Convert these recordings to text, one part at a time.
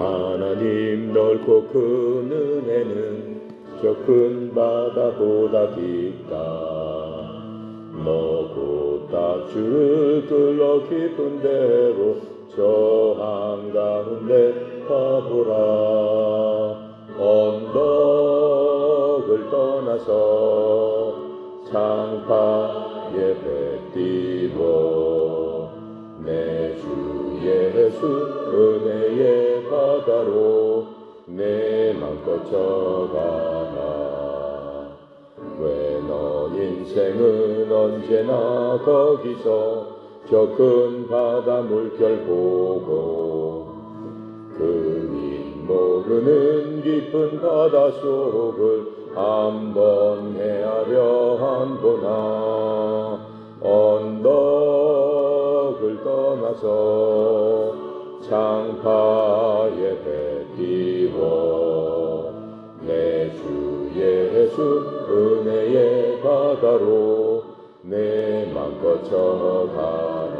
하나님 넓고 큰 은혜는 저 큰 바다보다 깊다. 너고 딱줄을 끌어 깊은 데로 저 한가운데 가보라. 언덕을 떠나서 창파에 뱉디고 내 주 예수 은혜의 바다로 내 맘껏 져가라. 왜 너 인생은 언제나 거기서 저 큰 바다 물결 보고 그 윗 모르는 깊은 바다 속을 한번 헤아려 한보나. 언덕을 떠나서 창파에 뱉디워 내 주 예수 은혜의 바다로 내 맘껏 져가라.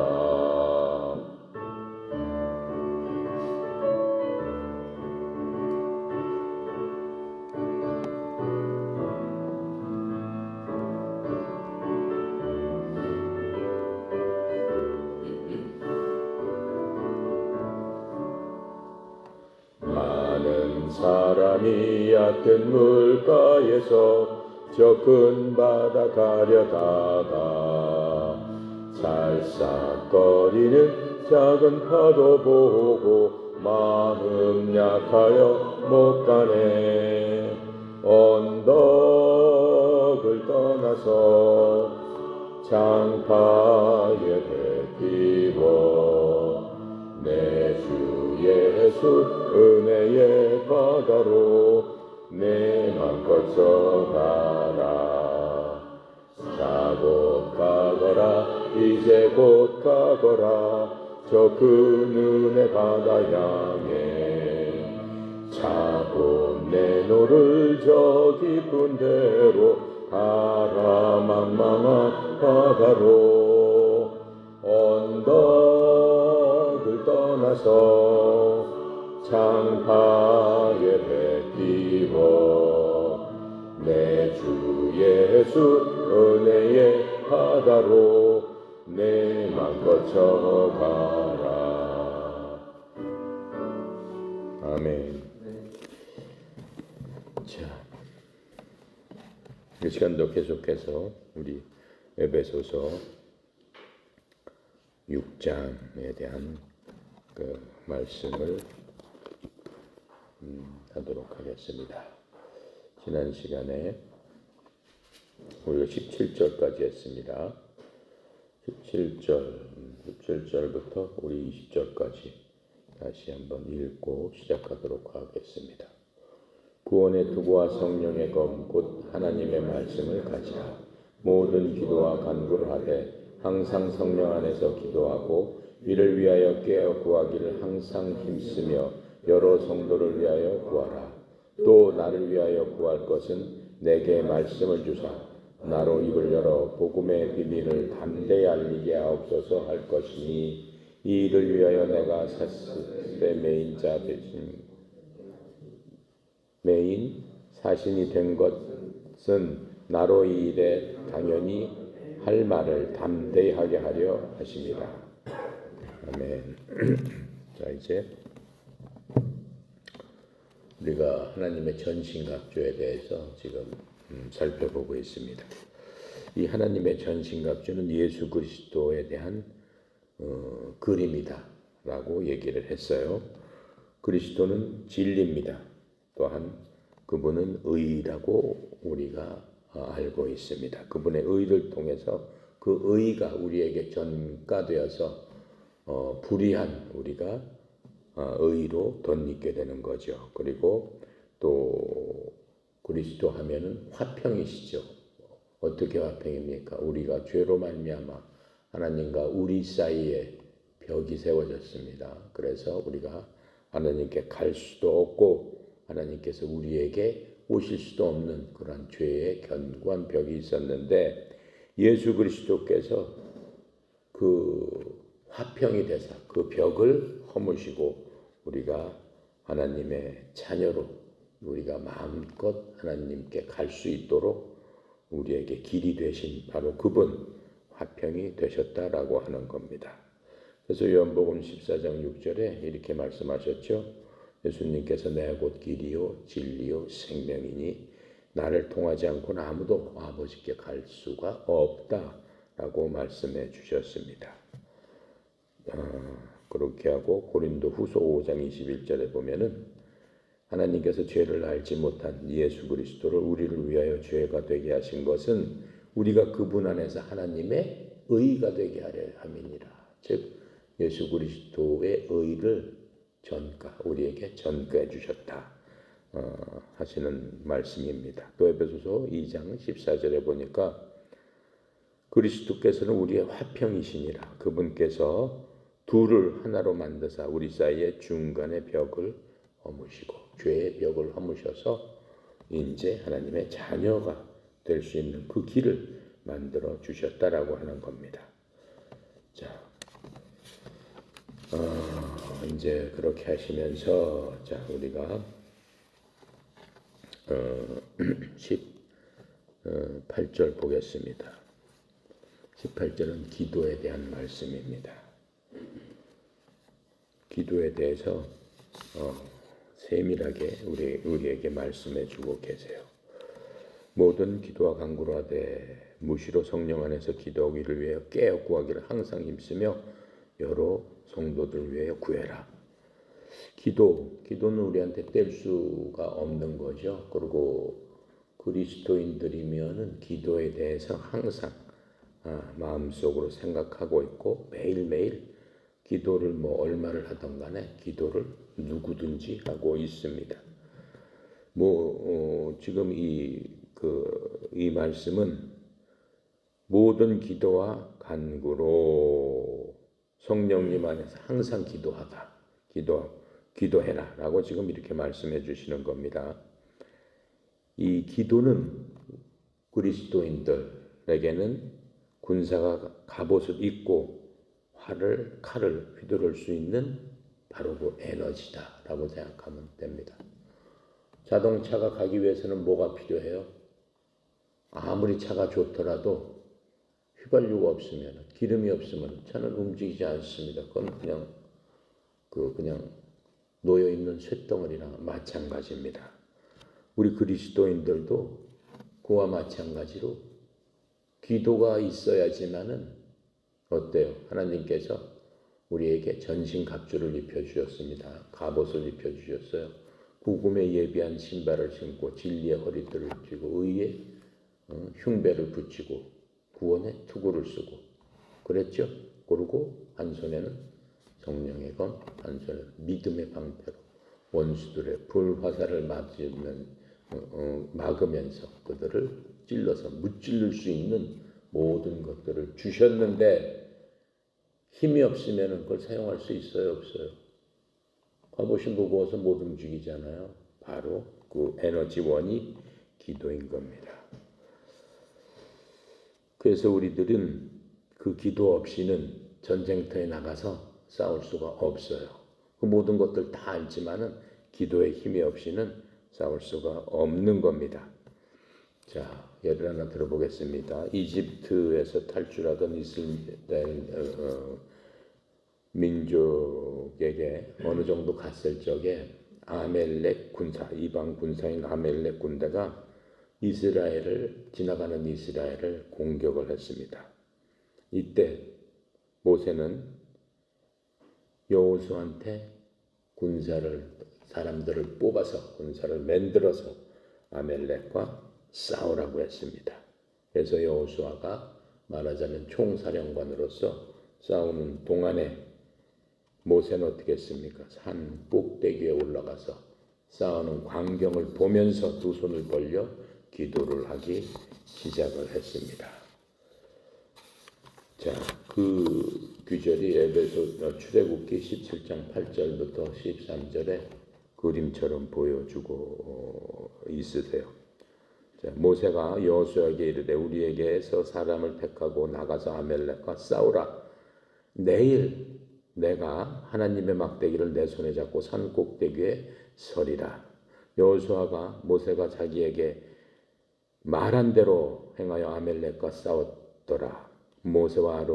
많은 사람이 얕은 물가에서 저 큰 바다 가려다가 살싹거리는 작은 파도 보고 마음 약하여 못 가네. 언덕을 떠나서 창파에 뱉디워 내 주 예수 은혜의 바다로 내 맘껏 져가라. 자 곧 가거라 이제 곧 가거라 저 큰 은혜 바다 향해. 자 곧 내 노를 저 깊은 데로 가라. 망망한 바다로 언덕을 떠나서 창파에 뱉디워 내 주 예수 은혜의 바다로 내 맘껏 져가라. 아멘. 자, 이 시간도 계속해서 우리 에베소서 6장에 대한 그 말씀을 하도록 하겠습니다. 지난 시간에 우리가 17절까지 했습니다. 17절부터 우리 20절까지 다시 한번 읽고 시작하도록 하겠습니다. 구원의 투구와 성령의 검 곧 하나님의 말씀을 가지라. 모든 기도와 간구를 하되 항상 성령 안에서 기도하고 이를 위하여 깨어 구하기를 항상 힘쓰며 여러 성도를 위하여 구하라. 또 나를 위하여 구할 것은 내게 말씀을 주사 나로 입을 열어 복음의 비밀을 담대히 알리게 하옵소서 할 것이니 이 일을 위하여 내가 사슬의 메인 사신이 된 것은 나로 이 일에 당연히 할 말을 담대히 하게 하려 하십니다. 아멘. 자, 이제 우리가 하나님의 전신갑주에 대해서 지금 살펴보고 있습니다. 이 하나님의 전신갑주는 예수 그리스도에 대한 그림이다라고 얘기를 했어요. 그리스도는 진리입니다. 또한 그분은 의라고 우리가 알고 있습니다. 그분의 의를 통해서 그 의가 우리에게 전가되어서 불의한 우리가 의로 덧입게 되는 거죠. 그리고 또 그리스도 하면은 화평이시죠. 어떻게 화평입니까? 우리가 죄로 말미암아 하나님과 우리 사이에 벽이 세워졌습니다. 그래서 우리가 하나님께 갈 수도 없고 하나님께서 우리에게 오실 수도 없는 그런 죄의 견고한 벽이 있었는데 예수 그리스도께서 그 화평이 되사 그 벽을 허무시고 우리가 하나님의 자녀로 우리가 마음껏 하나님께 갈 수 있도록 우리에게 길이 되신 바로 그분 화평이 되셨다라고 하는 겁니다. 그래서 요한복음 14장 6절에 이렇게 말씀하셨죠. 예수님께서 내가 곧 길이요 진리요 생명이니 나를 통하지 않고는 아무도 아버지께 갈 수가 없다라고 말씀해 주셨습니다. 그렇게 하고 고린도 후서 5장 21절에 보면은 하나님께서 죄를 알지 못한 예수 그리스도를 우리를 위하여 죄가 되게 하신 것은 우리가 그분 안에서 하나님의 의가 되게 하려 함이니라. 즉 예수 그리스도의 의를 우리에게 전가해 주셨다 하시는 말씀입니다. 또 에베소서 2장 14절에 보니까 그리스도께서는 우리의 화평이시니라. 그분께서 둘을 하나로 만드사 우리 사이에 중간의 벽을 허무시고 죄의 벽을 허무셔서 이제 하나님의 자녀가 될 수 있는 그 길을 만들어 주셨다라고 하는 겁니다. 자, 이제 그렇게 하시면서 자 우리가 18절 보겠습니다. 18절은 기도에 대한 말씀입니다. 기도에 대해서 세밀하게 우리에게 말씀해 주고 계세요. 모든 기도와 간구로 하되 무시로 성령 안에서 기도하기를 위하여 깨어 구하기를 항상 힘쓰며 여러 성도들을 위하여 구해라. 기도는 우리한테 뗄 수가 없는 거죠. 그리고 그리스도인들이면은 기도에 대해서 항상 마음속으로 생각하고 있고 매일매일 기도를 얼마를 하던 간에 기도를 누구든지 하고 있습니다. 지금 이 말씀은 모든 기도와 간구로 성령님 안에서 항상 기도해라 라고 지금 이렇게 말씀해 주시는 겁니다. 이 기도는 그리스도인들에게는 군사가 갑옷을 입고 칼을 휘두를 수 있는 바로 그 에너지다라고 생각하면 됩니다. 자동차가 가기 위해서는 뭐가 필요해요? 아무리 차가 좋더라도 휘발유가 없으면, 기름이 없으면 차는 움직이지 않습니다. 그건 그냥 놓여 있는 쇳덩어리랑 마찬가지입니다. 우리 그리스도인들도 그와 마찬가지로 기도가 있어야지만은 어때요? 하나님께서 우리에게 전신갑주를 입혀주셨습니다. 갑옷을 입혀주셨어요. 구금에 예비한 신발을 신고 진리의 허리띠를 쥐고 의의 흉배를 붙이고 구원의 투구를 쓰고 그랬죠. 그리고 한 손에는 성령의 검, 한 손에는 믿음의 방패로 원수들의 불화살을 막으면서 그들을 찔러서 무찔릴 수 있는 모든 것들을 주셨는데 힘이 없으면 그걸 사용할 수 있어요? 없어요? 갑옷이 무거워서 못 움직이잖아요. 바로 그 에너지원이 기도인 겁니다. 그래서 우리들은 그 기도 없이는 전쟁터에 나가서 싸울 수가 없어요. 그 모든 것들 다 알지만은 기도의 힘이 없이는 싸울 수가 없는 겁니다. 자, 예를 하나 들어보겠습니다. 이집트에서 탈출하던 이스라엘 민족에게 어느 정도 갔을 적에 아멜렉 군사, 이방 군사인 아멜렉 군대가 지나가는 이스라엘을 공격을 했습니다. 이때 모세는 여호수아한테 사람들을 뽑아서 군사를 만들어서 아멜렉과 싸우라고 했습니다. 그래서 여호수아가 말하자면 총사령관으로서 싸우는 동안에 모세는 어떻게 했습니까? 산 꼭대기에 올라가서 싸우는 광경을 보면서 두 손을 벌려 기도를 하기 시작을 했습니다. 자, 그 규절이 에베소 출애굽기 17장 8절부터 13절에 그림처럼 보여주고 있으세요. 자, 모세가 여호수아에게 이르되 우리에게서 사람을 택하고 나가서 아멜렉과 싸우라. 내일 내가 하나님의 막대기를 내 손에 잡고 산 꼭대기에 서리라. 여호수아가 모세가 자기에게 말한 대로 행하여 아멜렉과 싸웠더라. 모세와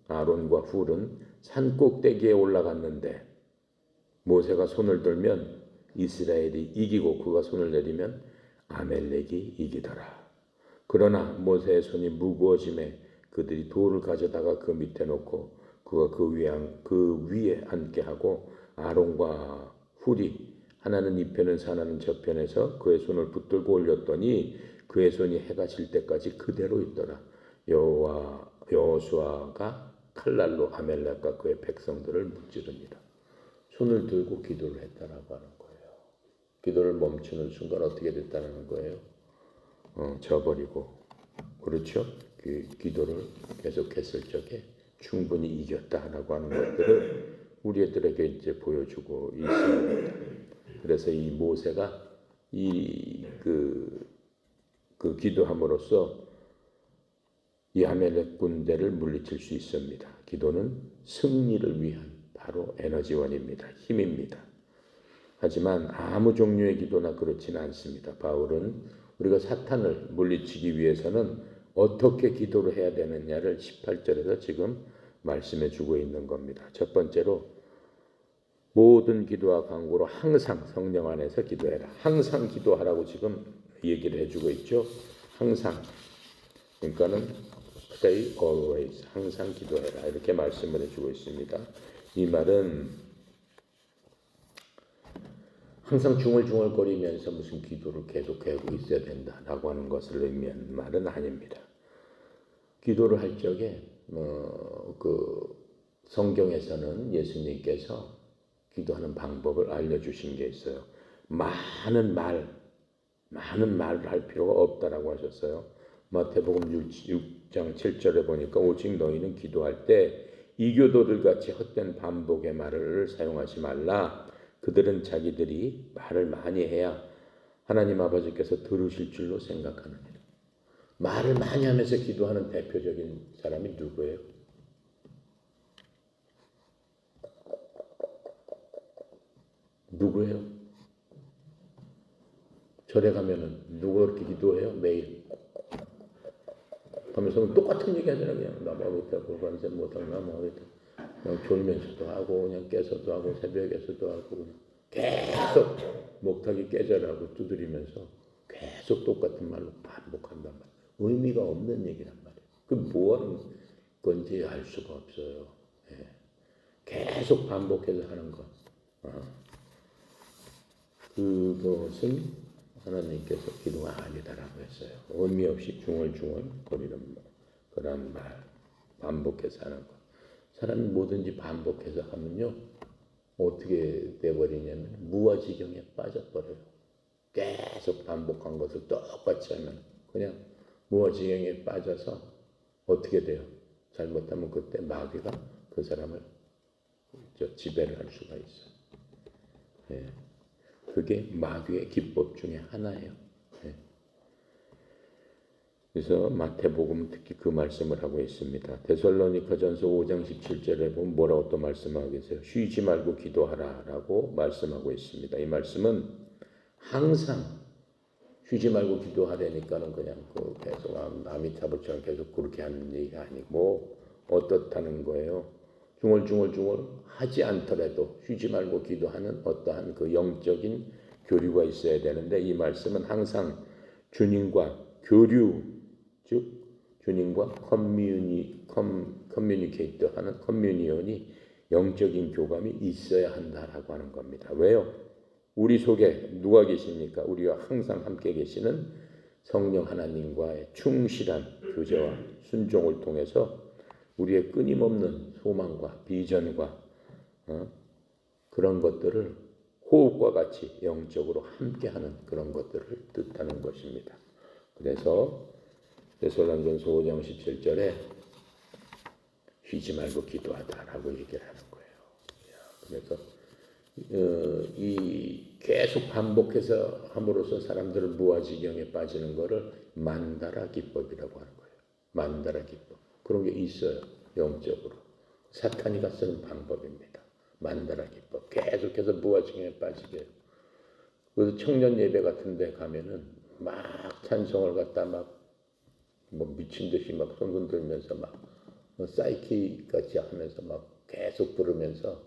아론과 훌은 산 꼭대기에 올라갔는데 모세가 손을 들면 이스라엘이 이기고 그가 손을 내리면 아멜렉이 이기더라. 그러나 모세의 손이 무거워짐에 그들이 돌을 가져다가 그 밑에 놓고 그가 그 위에 앉게 하고 아론과 훌이 하나는 이 편에서 하나는 저 편에서 그의 손을 붙들고 올렸더니 그의 손이 해가 질 때까지 그대로 있더라. 여호수아가 칼날로 아멜렉과 그의 백성들을 무찌릅니다. 손을 들고 기도를 했다라고 하는 거예요. 기도를 멈추는 순간 어떻게 됐다는 거예요? 져버리고, 그렇죠? 그 기도를 계속했을 적에 충분히 이겼다라고 하는 것들을 우리들에게 이제 보여주고 있습니다. 그래서 이 모세가 그 기도함으로써 이 아멜렉 군대를 물리칠 수 있습니다. 기도는 승리를 위한 바로 에너지원입니다. 힘입니다. 하지만 아무 종류의 기도나 그렇지는 않습니다. 바울은 우리가 사탄을 물리치기 위해서는 어떻게 기도를 해야 되느냐를 18절에서 지금 말씀해 주고 있는 겁니다. 첫 번째로 모든 기도와 간구로 항상 성령 안에서 기도해라. 항상 기도하라고 지금 얘기를 해주고 있죠. 항상. 그러니까는 pray always. 항상 기도해라. 이렇게 말씀을 해주고 있습니다. 이 말은 항상 중얼중얼거리면서 무슨 기도를 계속하고 있어야 된다라고 하는 것을 의미하는 말은 아닙니다. 기도를 할 적에 성경에서는 예수님께서 기도하는 방법을 알려주신 게 있어요. 많은 말을 할 필요가 없다라고 하셨어요. 마태복음 6장 7절에 보니까 오직 너희는 기도할 때 이교도들 같이 헛된 반복의 말을 사용하지 말라. 그들은 자기들이 말을 많이 해야 하나님 아버지께서 들으실 줄로 생각하느니라. 말을 많이 하면서 기도하는 대표적인 사람이 누구예요? 누구예요? 절에 가면은 누가 그렇게 기도해요? 매일 하면서 똑같은 얘기 하잖아요. 그냥 나무밑에 고관세 못하고 나무밑에 그냥 졸면서도 하고 그냥 깨서도 하고 새벽에서도 하고 그냥 계속 목탁이 깨져라고 두드리면서 계속 똑같은 말로 반복한단 말이에요. 의미가 없는 얘기란 말이에요. 그 뭐하는 건지 알 수가 없어요. 예. 계속 반복해서 하는 것. 그것은 하나님께서 기도가 아니다라고 했어요. 의미 없이 중얼중얼거리는 그런 말, 반복해서 하는 것. 사람이 뭐든지 반복해서 하면요, 어떻게 돼버리냐면 무아지경에 빠져버려요. 계속 반복한 것을 똑같이 하면 그냥 무아지경에 빠져서 어떻게 돼요? 잘못하면 그때 마귀가 그 사람을 지배를 할 수가 있어요. 예. 그게 마귀의 기법 중에 하나예요. 예. 그래서 마태복음 특히 그 말씀을 하고 있습니다. 데살로니가전서 5장 17절에 보면 뭐라고 또 말씀하고 계세요? 쉬지 말고 기도하라라고 말씀하고 있습니다. 이 말씀은 항상 쉬지 말고 기도하라니까는 그냥 계속 아미타불처럼 계속 그렇게 하는 얘기가 아니고 어떻다는 거예요? 중얼중얼 하지 않더라도 쉬지 말고 기도하는 어떠한 그 영적인 교류가 있어야 되는데 이 말씀은 항상 주님과 교류, 즉 주님과 커뮤니케이터 하는 커뮤니언이 영적인 교감이 있어야 한다라고 하는 겁니다. 왜요? 우리 속에 누가 계십니까? 우리와 항상 함께 계시는 성령 하나님과의 충실한 교제와 순종을 통해서 우리의 끊임없는 소망과 비전과 그런 것들을 호흡과 같이 영적으로 함께하는 그런 것들을 뜻하는 것입니다. 그래서 데살로니가전서 5장 17절에 쉬지 말고 기도하다라고 얘기를 하는 거예요. 그래서 이 계속 반복해서 함으로써 사람들을 무아지경에 빠지는 것을 만다라 기법이라고 하는 거예요. 만다라 기법. 그런 게 있어요. 영적으로. 사탄이가 쓰는 방법입니다. 만다라 기법. 계속해서 무아증에 빠지게 해요. 그래서 청년 예배 같은 데 가면은 막 찬송을 갖다 막 뭐 미친 듯이 막 손 흔들면서 막 사이키 같이 하면서 막 계속 부르면서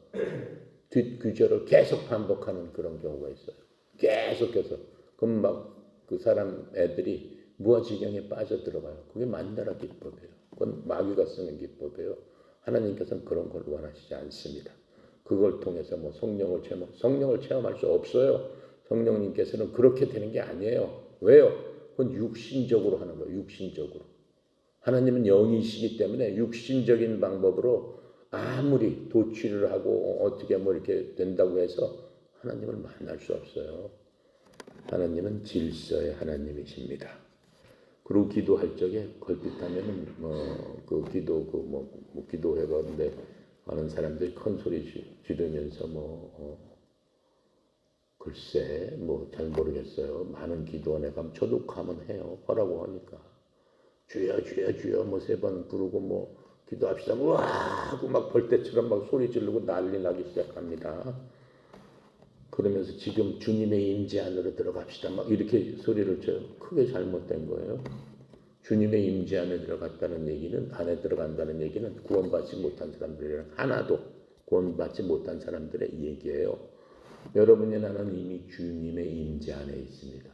뒷구절을 계속 반복하는 그런 경우가 있어요. 계속해서. 그럼 막 그 사람 애들이 무아지경에 빠져 들어가요. 그게 만다라 기법이에요. 그건 마귀가 쓰는 기법이에요. 하나님께서는 그런 걸 원하시지 않습니다. 그걸 통해서 뭐 성령을 체험할 수 없어요. 성령님께서는 그렇게 되는 게 아니에요. 왜요? 그건 육신적으로 하는 거예요. 육신적으로. 하나님은 영이시기 때문에 육신적인 방법으로 아무리 도취를 하고 어떻게 뭐 이렇게 된다고 해서 하나님을 만날 수 없어요. 하나님은 질서의 하나님이십니다. 그리고 기도할 적에 걸핏하면은 그 기도 기도해가는데 많은 사람들이 큰 소리 지르면서 글쎄 잘 모르겠어요. 많은 기도원에 가면 저도 가면 해요. 하라고 하니까 주여 주여 주여 3번 부르고 기도합시다. 우와 하고 막 벌떼처럼 막 소리 지르고 난리 나기 시작합니다. 그러면서 지금 주님의 임재 안으로 들어갑시다. 막 이렇게 소리를 쳐요. 크게 잘못된 거예요. 주님의 임재 안에 들어갔다는 얘기는 안에 들어간다는 얘기는 구원받지 못한 사람들이랑 하나도 구원받지 못한 사람들의 얘기예요. 여러분이 나는 이미 주님의 임재 안에 있습니다.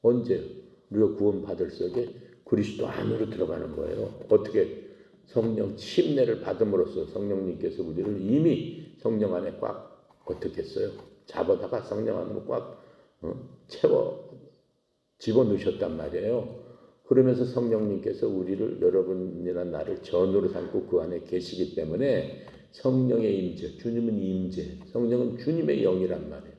언제? 우리가 구원받을 적에 그리스도 안으로 들어가는 거예요. 어떻게? 성령 침례를 받음으로써 성령님께서 우리를 이미 성령 안에 꽉 어떻게 했어요? 잡아다가 성령 안으로 꽉 집어넣으셨단 말이에요. 그러면서 성령님께서 우리를 여러분이나 나를 전으로 삼고 그 안에 계시기 때문에 성령의 임재, 주님은 임재, 성령은 주님의 영이란 말이에요.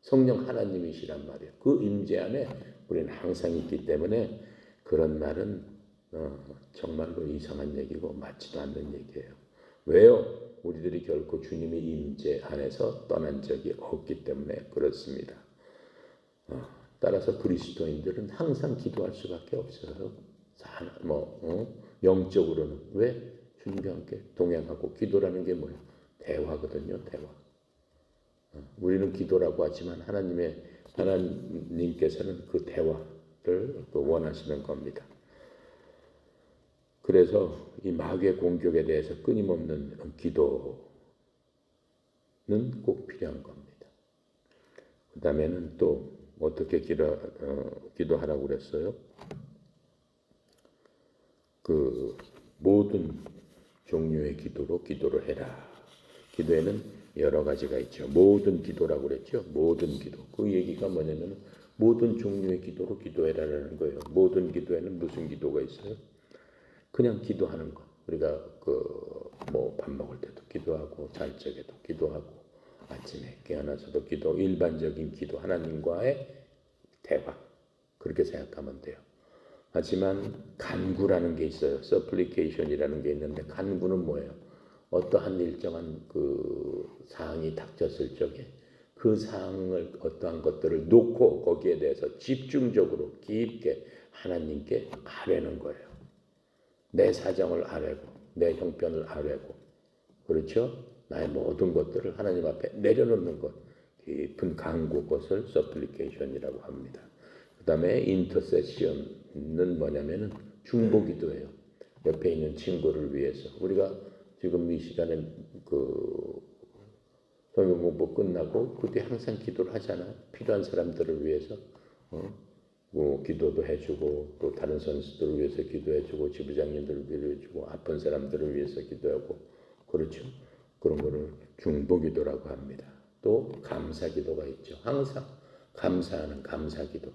성령 하나님이시란 말이에요. 그 임재 안에 우리는 항상 있기 때문에 그런 말은 정말로 이상한 얘기고 맞지도 않는 얘기예요. 왜요? 우리들이 결코 주님의 임재 안에서 떠난 적이 없기 때문에 그렇습니다. 따라서 그리스도인들은 항상 기도할 수밖에 없어요. 영적으로는. 왜? 주님과 함께 동행하고 기도라는 게 뭐예요? 대화거든요. 대화. 우리는 기도라고 하지만 하나님께서는 그 대화를 원하시는 겁니다. 그래서 이 마귀의 공격에 대해서 끊임없는 기도는 꼭 필요한 겁니다. 그 다음에는 또 어떻게 기도하라고 그랬어요? 그 모든 종류의 기도로 기도를 해라. 기도에는 여러 가지가 있죠. 모든 기도라고 그랬죠. 모든 기도. 그 얘기가 뭐냐면 모든 종류의 기도로 기도해라라는 거예요. 모든 기도에는 무슨 기도가 있어요? 그냥 기도하는 거. 우리가 밥 먹을 때도 기도하고 잘 적에도 기도하고 아침에 깨어나서도 기도, 일반적인 기도, 하나님과의 대화. 그렇게 생각하면 돼요. 하지만 간구라는 게 있어요. supplication이라는 게 있는데 간구는 뭐예요? 어떠한 일정한 그 사항이 닥쳤을 적에 그 사항을 어떠한 것들을 놓고 거기에 대해서 집중적으로 깊게 하나님께 아뢰는 거예요. 내 사정을 아뢰고 내 형편을 아뢰고 그렇죠? 나의 모든 것들을 하나님 앞에 내려놓는 것 깊은 간구 것을 supplication이라고 합니다. 그 다음에 intercession은 뭐냐면은 중보기도예요. 옆에 있는 친구를 위해서 우리가 지금 이 시간에 성경 공부 끝나고 그때 항상 기도를 하잖아요. 필요한 사람들을 위해서 기도도 해주고 또 다른 선수들을 위해서 기도해주고 지부장님들을 위해주고 아픈 사람들을 위해서 기도하고 그렇죠. 그런 거를 중보기도라고 합니다. 또 감사기도가 있죠. 항상 감사하는 감사기도.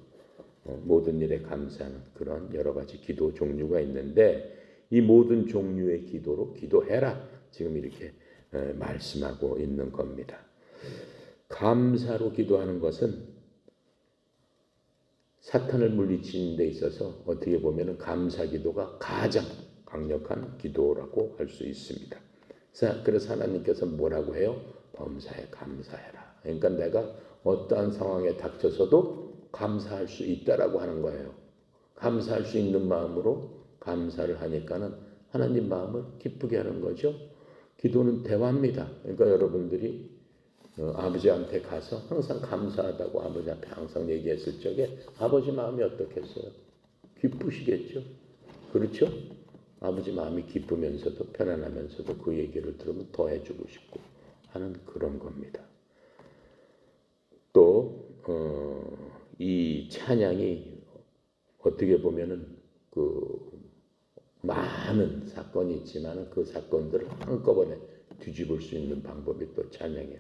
모든 일에 감사하는 그런 여러 가지 기도 종류가 있는데 이 모든 종류의 기도로 기도해라. 지금 이렇게 말씀하고 있는 겁니다. 감사로 기도하는 것은 사탄을 물리치는 데 있어서 어떻게 보면 감사기도가 가장 강력한 기도라고 할 수 있습니다. 그래서 하나님께서 뭐라고 해요? 범사에 감사해라. 그러니까 내가 어떠한 상황에 닥쳐서도 감사할 수 있다라고 하는 거예요. 감사할 수 있는 마음으로 감사를 하니까는 하나님 마음을 기쁘게 하는 거죠. 기도는 대화입니다. 그러니까 여러분들이 아버지한테 가서 항상 감사하다고 아버지 앞에 항상 얘기했을 적에 아버지 마음이 어떻겠어요? 기쁘시겠죠? 그렇죠? 아버지 마음이 기쁘면서도 편안하면서도 그 얘기를 들으면 더 해주고 싶고 하는 그런 겁니다. 또 이 찬양이 어떻게 보면은 그 많은 사건이 있지만 그 사건들을 한꺼번에 뒤집을 수 있는 방법이 또 찬양이에요.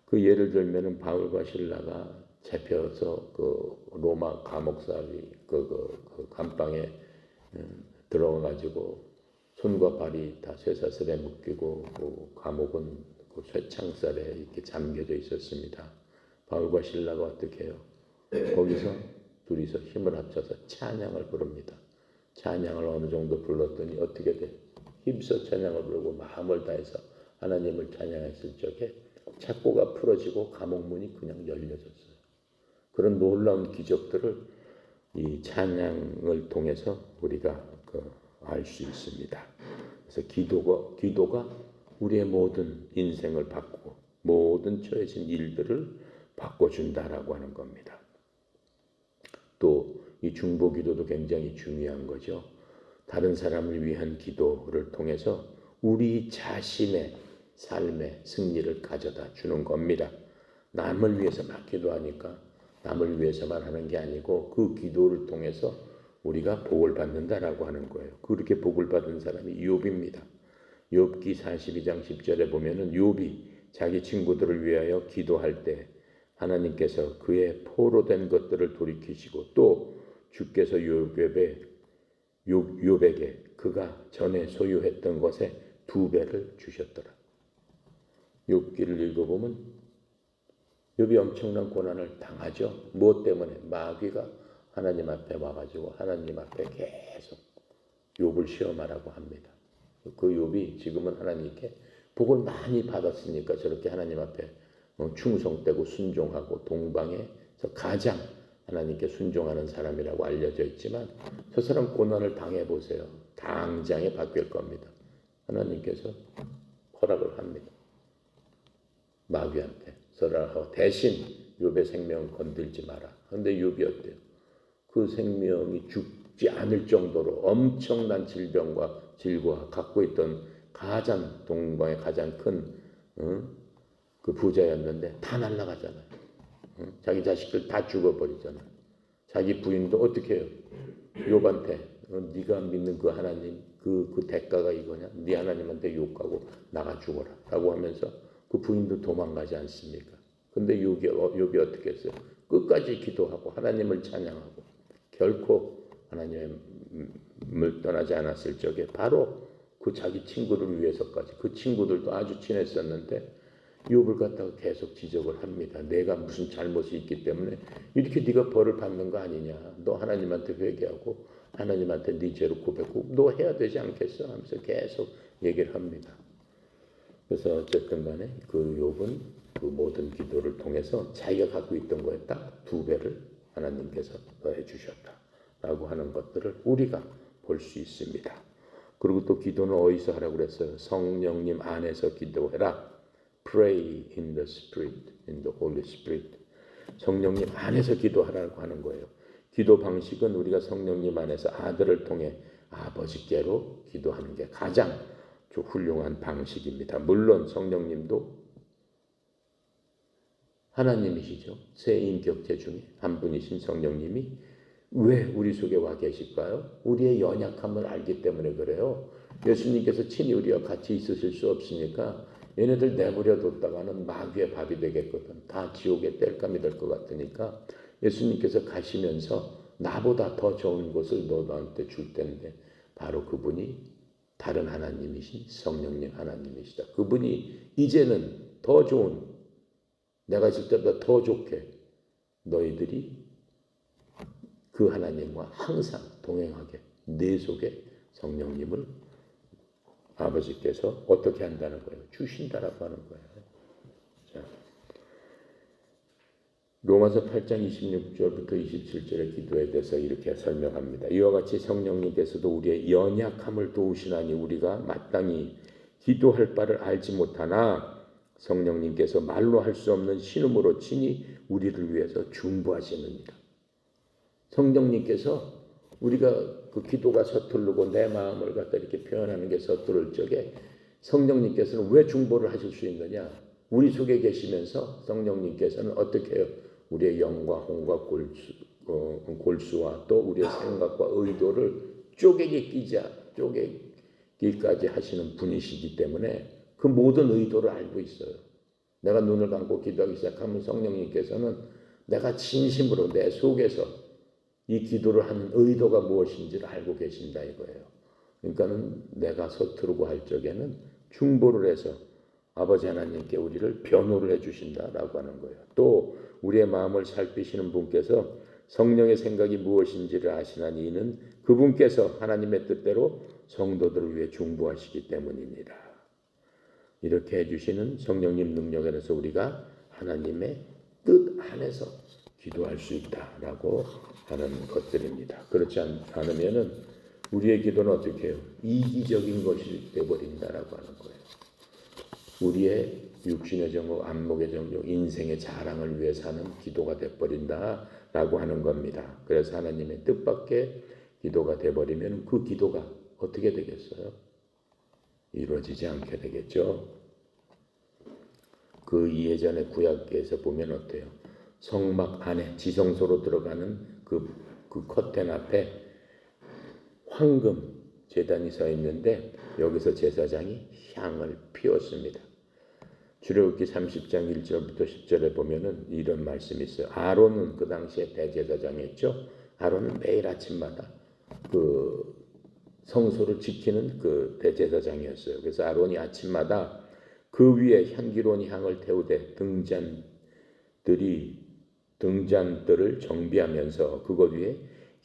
그 예를 들면은 바울과 실라가 잡혀서 그 로마 감옥살이 그 감방에 들어가가지고 손과 발이 다 쇠사슬에 묶이고 그 감옥은 그 쇠창살에 이렇게 잠겨져 있었습니다. 바울과 실라가 어떻게 해요? 거기서 둘이서 힘을 합쳐서 찬양을 부릅니다. 찬양을 어느 정도 불렀더니 어떻게 돼? 힘써 찬양을 부르고 마음을 다해서 하나님을 찬양했을 적에 착고가 풀어지고 감옥문이 그냥 열려졌어요. 그런 놀라운 기적들을 이 찬양을 통해서 우리가 알 수 있습니다. 그래서 기도가 우리의 모든 인생을 바꾸고 모든 처해진 일들을 바꿔준다라고 하는 겁니다. 또 이 중보기도도 굉장히 중요한 거죠. 다른 사람을 위한 기도를 통해서 우리 자신의 삶의 승리를 가져다 주는 겁니다. 남을 위해서 막 기도하니까 남을 위해서만 하는 게 아니고 그 기도를 통해서 우리가 복을 받는다라고 하는 거예요. 그렇게 복을 받은 사람이 욥입니다. 욥기 42장 10절에 보면은 욥이 자기 친구들을 위하여 기도할 때 하나님께서 그의 포로된 것들을 돌이키시고 또 주께서 욥에게 그가 전에 소유했던 것에 2배를 주셨더라. 욥기를 읽어보면 욥이 엄청난 고난을 당하죠. 무엇 때문에? 마귀가 하나님 앞에 와가지고 하나님 앞에 계속 욥을 시험하라고 합니다. 그 욥이 지금은 하나님께 복을 많이 받았으니까 저렇게 하나님 앞에 충성되고 순종하고 동방에서 가장 하나님께 순종하는 사람이라고 알려져 있지만 저 사람 고난을 당해보세요. 당장에 바뀔 겁니다. 하나님께서 허락을 합니다. 마귀한테 설하고 대신 욥의 생명을 건들지 마라. 그런데 욥이 어때요? 그 생명이 죽지 않을 정도로 엄청난 질병과 질과 갖고 있던 가장 동방의 가장 큰 그 부자였는데 다 날아가잖아요. 자기 자식들 다 죽어버리잖아요. 자기 부인도 어떻게 해요? 욥한테 네가 믿는 그 하나님 그 대가가 이거냐? 네 하나님한테 욕하고 나가 죽어라 라고 하면서 그 부인도 도망가지 않습니까? 근데 욥이 어떻게 했어요? 끝까지 기도하고 하나님을 찬양하고 결코 하나님을 떠나지 않았을 적에 바로 그 자기 친구를 위해서까지 그 친구들도 아주 친했었는데 욥을 갖다가 계속 지적을 합니다. 내가 무슨 잘못이 있기 때문에 이렇게 네가 벌을 받는 거 아니냐. 너 하나님한테 회개하고 하나님한테 네 죄를 고백하고 너 해야 되지 않겠어? 하면서 계속 얘기를 합니다. 그래서 어쨌든 간에 그 욥은 그 모든 기도를 통해서 자기가 갖고 있던 거에 딱 2배를 하나님께서 더해 주셨다라고 하는 것들을 우리가 볼 수 있습니다. 그리고 또 기도는 어디서 하라고 그랬어요? 성령님 안에서 기도해라. Pray in the Spirit, in the Holy Spirit. 성령님 안에서 기도하라고 하는 거예요. 기도 방식은 우리가 성령님 안에서 아들을 통해 아버지께로 기도하는 게 가장 훌륭한 방식입니다. 물론 성령님도 하나님이시죠. 세 인격체 중에 한 분이신 성령님이 왜 우리 속에 와 계실까요? 우리의 연약함을 알기 때문에 그래요. 예수님께서 친히 우리와 같이 있으실 수 없으니까 얘네들 내버려 뒀다가는 마귀의 밥이 되겠거든. 다 지옥의 땔감이 될 것 같으니까 예수님께서 가시면서 나보다 더 좋은 것을 너한테 줄 텐데 바로 그분이 다른 하나님이신 성령님 하나님이시다. 그분이 이제는 더 좋은 내가 있을 때보다 더 좋게 너희들이 그 하나님과 항상 동행하게 내 속에 성령님을 아버지께서 어떻게 한다는 거예요? 주신다라고 하는 거예요. 자, 로마서 8장 26절부터 27절의 기도에 대해서 이렇게 설명합니다. 이와 같이 성령님께서도 우리의 연약함을 도우시나니 우리가 마땅히 기도할 바를 알지 못하나 성령님께서 말로 할 수 없는 신음으로 친히 우리를 위해서 중보하시느니라. 성령님께서 우리가 그 기도가 서투르고 내 마음을 갖다 이렇게 표현하는 게 서투를 적에 성령님께서는 왜 중보를 하실 수 있느냐? 우리 속에 계시면서 성령님께서는 어떻게 해요? 우리의 영과 혼과 골수와 또 우리의 생각과 의도를 쪼개기까지 하시는 분이시기 때문에 그 모든 의도를 알고 있어요. 내가 눈을 감고 기도하기 시작하면 성령님께서는 내가 진심으로 내 속에서 이 기도를 하는 의도가 무엇인지를 알고 계신다 이거예요. 그러니까는 내가 서투르고 할 적에는 중보를 해서 아버지 하나님께 우리를 변호를 해주신다라고 하는 거예요. 또 우리의 마음을 살피시는 분께서 성령의 생각이 무엇인지를 아시나니 이는 그분께서 하나님의 뜻대로 성도들을 위해 중보하시기 때문이니라. 이렇게 해주시는 성령님 능력 안에서 우리가 하나님의 뜻 안에서 기도할 수 있다라고 하는 것들입니다. 그렇지 않으면은 우리의 기도는 어떻게 해요? 이기적인 것이 되어버린다라고 하는 거예요. 우리의 육신의 정욕, 안목의 정욕, 인생의 자랑을 위해 사는 기도가 되어버린다라고 하는 겁니다. 그래서 하나님의 뜻밖의 기도가 되어버리면 그 기도가 어떻게 되겠어요? 이루어지지 않게 되겠죠. 그 예전의 구약에서 보면 어때요? 성막 안에 지성소로 들어가는 그 커튼 앞에 황금 제단이 서 있는데 여기서 제사장이 향을 피웠습니다. 출애굽기 30장 1절부터 10절에 보면은 이런 말씀이 있어요. 아론은 그 당시에 대제사장이었죠. 아론은 매일 아침마다 그 성소를 지키는 그 대제사장이었어요. 그래서 아론이 아침마다 그 위에 향기로운 향을 태우되 등잔들을 정비하면서 그것 위에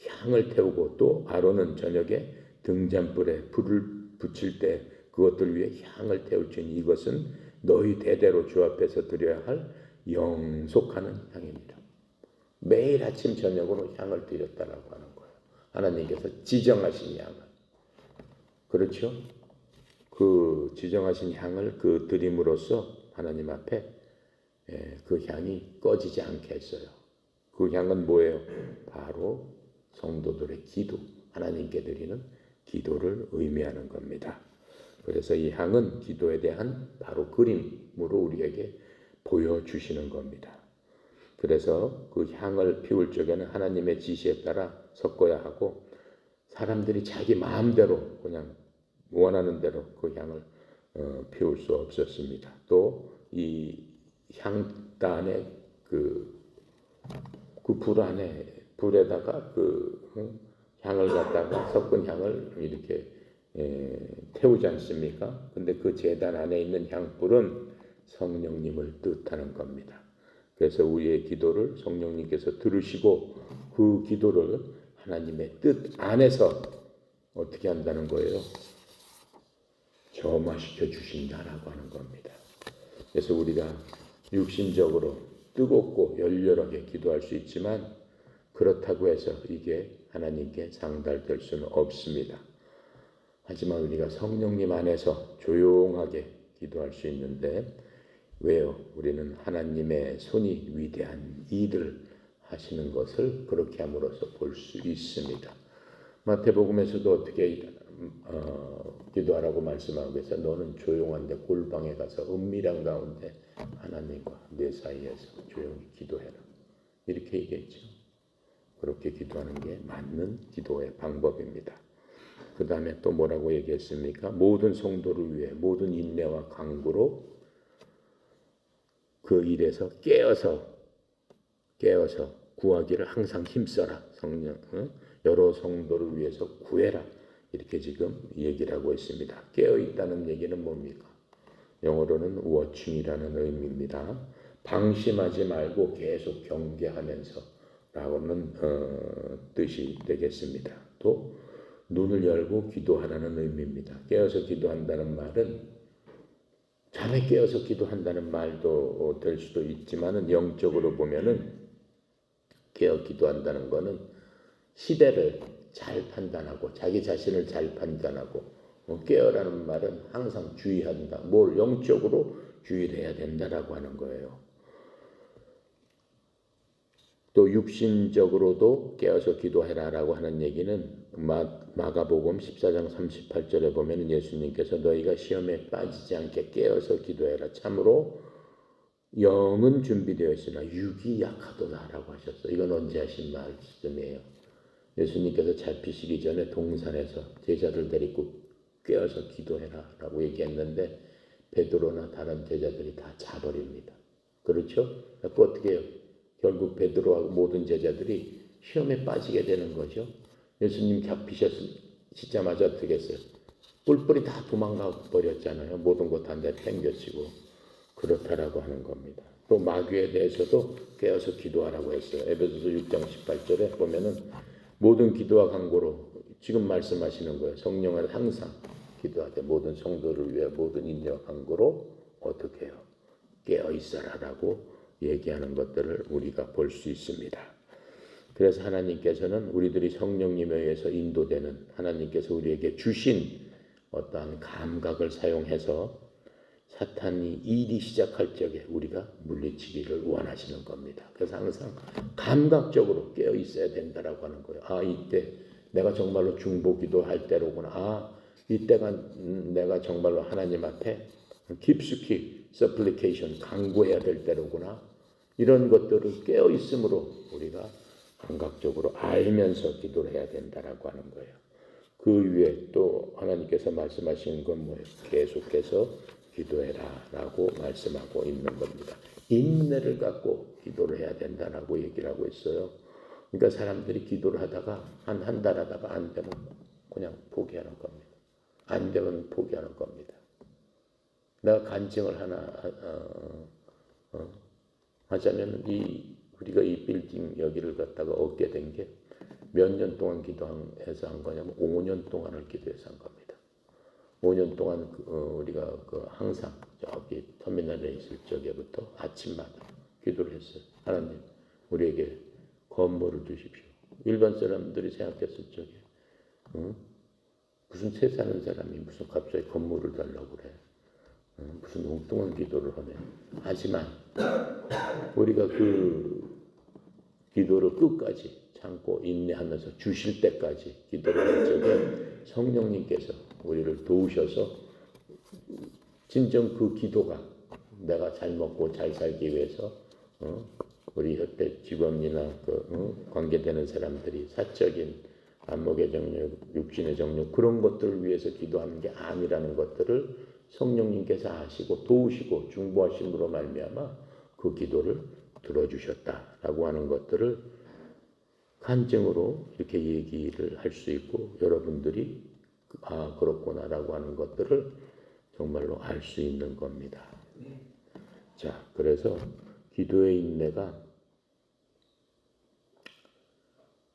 향을 태우고 또 아론은 저녁에 등잔불에 불을 붙일 때 그것들 위에 향을 태울지니 이것은 너희 대대로 주 앞에서 드려야 할 영속하는 향입니다. 매일 아침 저녁으로 향을 드렸다라고 하는 거예요. 하나님께서 지정하신 향을. 그렇죠? 그 지정하신 향을 그 드림으로써 하나님 앞에 그 향이 꺼지지 않게 했어요. 그 향은 뭐예요? 바로 성도들의 기도, 하나님께 드리는 기도를 의미하는 겁니다. 그래서 이 향은 기도에 대한 바로 그림으로 우리에게 보여주시는 겁니다. 그래서 그 향을 피울 적에는 하나님의 지시에 따라 섞어야 하고 사람들이 자기 마음대로 그냥 원하는 대로 그 향을 피울 수 없었습니다. 또 이 향단의 그 불에다가 그 향을 갖다가 섞은 향을 이렇게 태우지 않습니까? 근데 그 제단 안에 있는 향불은 성령님을 뜻하는 겁니다. 그래서 우리의 기도를 성령님께서 들으시고 그 기도를 하나님의 뜻 안에서 어떻게 한다는 거예요? 점화시켜 주신다라고 하는 겁니다. 그래서 우리가 육신적으로 뜨겁고 열렬하게 기도할 수 있지만 그렇다고 해서 이게 하나님께 상달될 수는 없습니다. 하지만 우리가 성령님 안에서 조용하게 기도할 수 있는데 왜요? 우리는 하나님의 손이 위대한 일을 하시는 것을 그렇게 함으로써 볼 수 있습니다. 마태복음에서도 어떻게 기도하라고 말씀하고 계세요. 너는 조용한 데 골방에 가서 은밀한 가운데 하나님과 내 사이에서 조용히 기도해라. 이렇게 얘기했죠. 그렇게 기도하는 게 맞는 기도의 방법입니다. 그 다음에 또 뭐라고 얘기했습니까? 모든 성도를 위해 모든 인내와 강구로 그 일에서 깨어서 구하기를 항상 힘써라. 성령 여러 성도를 위해서 구해라. 이렇게 지금 얘기를 하고 있습니다. 깨어있다는 얘기는 뭡니까? 영어로는 watching이라는 의미입니다. 방심하지 말고 계속 경계하면서 라고는 뜻이 되겠습니다. 또 눈을 열고 기도하라는 의미입니다. 깨어서 기도한다는 말은 잠에 깨어서 기도한다는 말도 될 수도 있지만은 영적으로 보면은 깨어 기도한다는 거는 시대를 잘 판단하고 자기 자신을 잘 판단하고 깨어라는 말은 항상 주의한다. 뭘 영적으로 주의를 해야 된다라고 하는 거예요. 또 육신적으로도 깨어서 기도해라라고 하는 얘기는 마가복음 14장 38절에 보면 예수님께서 너희가 시험에 빠지지 않게 깨어서 기도해라. 참으로 영은 준비되어 있으나 육이 약하도다라고 하셨어요. 이건 언제 하신 말씀이에요? 예수님께서 잡히시기 전에 동산에서 제자들 데리고 깨어서 기도해라라고 얘기했는데 베드로나 다른 제자들이 다 자버립니다. 그렇죠? 그 어떻게 해요? 결국 베드로하고 모든 제자들이 시험에 빠지게 되는 거죠. 예수님 잡히시자마자 어떻게 했어요? 뿔뿔이 다 도망가 버렸잖아요. 모든 것 다 내팽겨치고. 그렇다라고 하는 겁니다. 또 마귀에 대해서도 깨어서 기도하라고 했어요. 에베소서 6장 18절에 보면은 모든 기도와 간구로 지금 말씀하시는 거예요. 성령을 항상 기도하되 모든 성도를 위해 모든 인내와 간구로 어떻게 해요? 깨어 있어라라고 얘기하는 것들을 우리가 볼 수 있습니다. 그래서 하나님께서는 우리들이 성령님에 의해서 인도되는 하나님께서 우리에게 주신 어떠한 감각을 사용해서 사탄이 일이 시작할 적에 우리가 물리치기를 원하시는 겁니다. 그래서 항상 감각적으로 깨어 있어야 된다라고 하는 거예요. 아, 이때 내가 정말로 중보기도 할 때로구나. 이때가 내가 정말로 하나님 앞에 깊숙이 supplication 간구해야 될 때로구나. 이런 것들을 깨어 있음으로 우리가 감각적으로 알면서 기도를 해야 된다라고 하는 거예요. 그 위에 또 하나님께서 말씀하시는 건 뭐예요? 계속해서 기도해라라고 말씀하고 있는 겁니다. 인내를 갖고 기도를 해야 된다라고 얘기를 하고 있어요. 그러니까 사람들이 기도를 하다가 한 달 하다가 안 되면 그냥 포기하는 겁니다. 안 되면 포기하는 겁니다. 내가 간증을 하나 하자면 우리가 이 빌딩 여기를 갖다가 얻게 된 게 몇 년 동안 기도해서 한 거냐면 5년 동안을 기도해서 한 겁니다. 5년 동안 우리가 항상 저기 터미널에 있을 적에부터 아침마다 기도를 했어요. 하나님, 우리에게 건물을 주십시오. 일반 사람들이 생각했을 적에 무슨 새 사는 사람이 무슨 갑자기 건물을 달라고 그래. 무슨 엉뚱한 기도를 하네. 하지만 우리가 그 기도를 끝까지 참고 인내하면서 주실 때까지 기도를 할 적에 성령님께서 우리를 도우셔서 진정 그 기도가 내가 잘 먹고 잘 살기 위해서 우리 협회 직원이나 관계되는 사람들이 사적인 안목의 정욕, 육신의 정욕 그런 것들을 위해서 기도하는 게 아니라는 것들을 성령님께서 아시고 도우시고 중보하심으로 말미암아 그 기도를 들어주셨다라고 하는 것들을 간증으로 이렇게 얘기를 할 수 있고 여러분들이 아 그렇구나라고 하는 것들을 정말로 알 수 있는 겁니다. 자, 그래서 기도의 인내가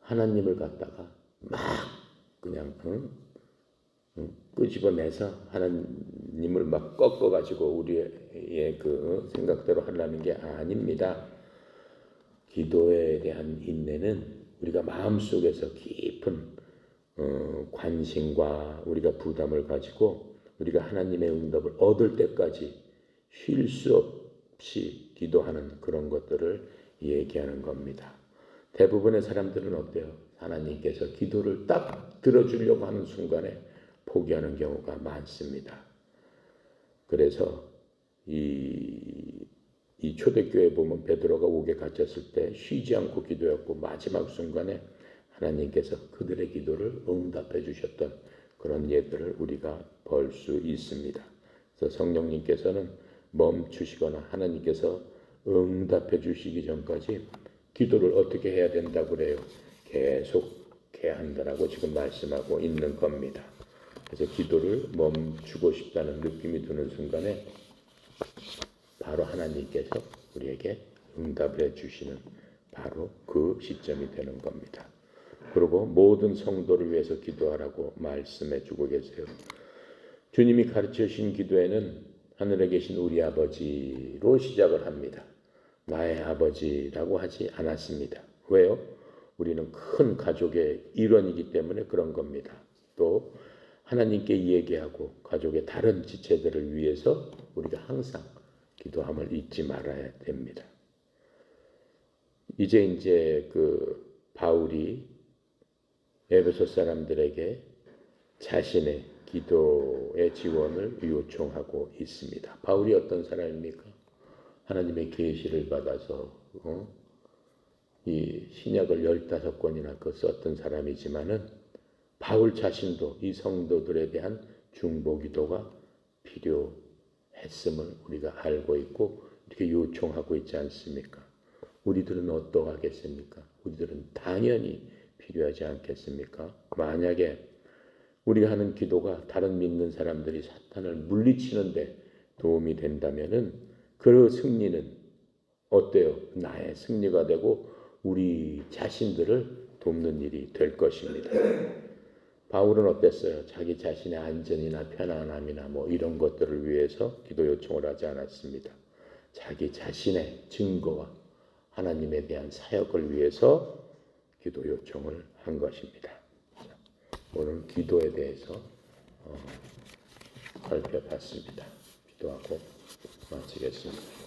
하나님을 갖다가 막 그냥 끄집어내서 하나님을 막 꺾어가지고 우리의 그 생각대로 하려는 게 아닙니다. 기도에 대한 인내는 우리가 마음속에서 깊은 관심과 우리가 부담을 가지고 우리가 하나님의 응답을 얻을 때까지 쉴 수 없이 기도하는 그런 것들을 얘기하는 겁니다. 대부분의 사람들은 어때요? 하나님께서 기도를 딱 들어주려고 하는 순간에 포기하는 경우가 많습니다. 그래서 이 초대교회 보면 베드로가 옥에 갇혔을 때 쉬지 않고 기도했고 마지막 순간에 하나님께서 그들의 기도를 응답해 주셨던 그런 예들을 우리가 볼 수 있습니다. 그래서 성령님께서는 멈추시거나 하나님께서 응답해 주시기 전까지 기도를 어떻게 해야 된다고 그래요? 계속해야 한다라고 지금 말씀하고 있는 겁니다. 그래서 기도를 멈추고 싶다는 느낌이 드는 순간에 바로 하나님께서 우리에게 응답을 해주시는 바로 그 시점이 되는 겁니다. 그리고 모든 성도를 위해서 기도하라고 말씀해 주고 계세요. 주님이 가르쳐 주신 기도에는 하늘에 계신 우리 아버지로 시작을 합니다. 나의 아버지라고 하지 않았습니다. 왜요? 우리는 큰 가족의 일원이기 때문에 그런 겁니다. 또 하나님께 얘기하고 가족의 다른 지체들을 위해서 우리가 항상 기도함을 잊지 말아야 됩니다. 이제 그 바울이 에베소 사람들에게 자신의 기도의 지원을 요청하고 있습니다. 바울이 어떤 사람입니까? 하나님의 계시를 받아서 이 신약을 15권이나 썼던 사람이지만은 바울 자신도 이 성도들에 대한 중보기도가 필요했음을 우리가 알고 있고 이렇게 요청하고 있지 않습니까? 우리들은 어떠하겠습니까? 우리들은 당연히 필요하지 않겠습니까? 만약에 우리가 하는 기도가 다른 믿는 사람들이 사탄을 물리치는데 도움이 된다면은 그 승리는 어때요? 나의 승리가 되고 우리 자신들을 돕는 일이 될 것입니다. 바울은 어땠어요? 자기 자신의 안전이나 편안함이나 이런 것들을 위해서 기도 요청을 하지 않았습니다. 자기 자신의 증거와 하나님에 대한 사역을 위해서 기도 요청을 한 것입니다. 오늘 기도에 대해서 살펴봤습니다. 기도하고 마치겠습니다.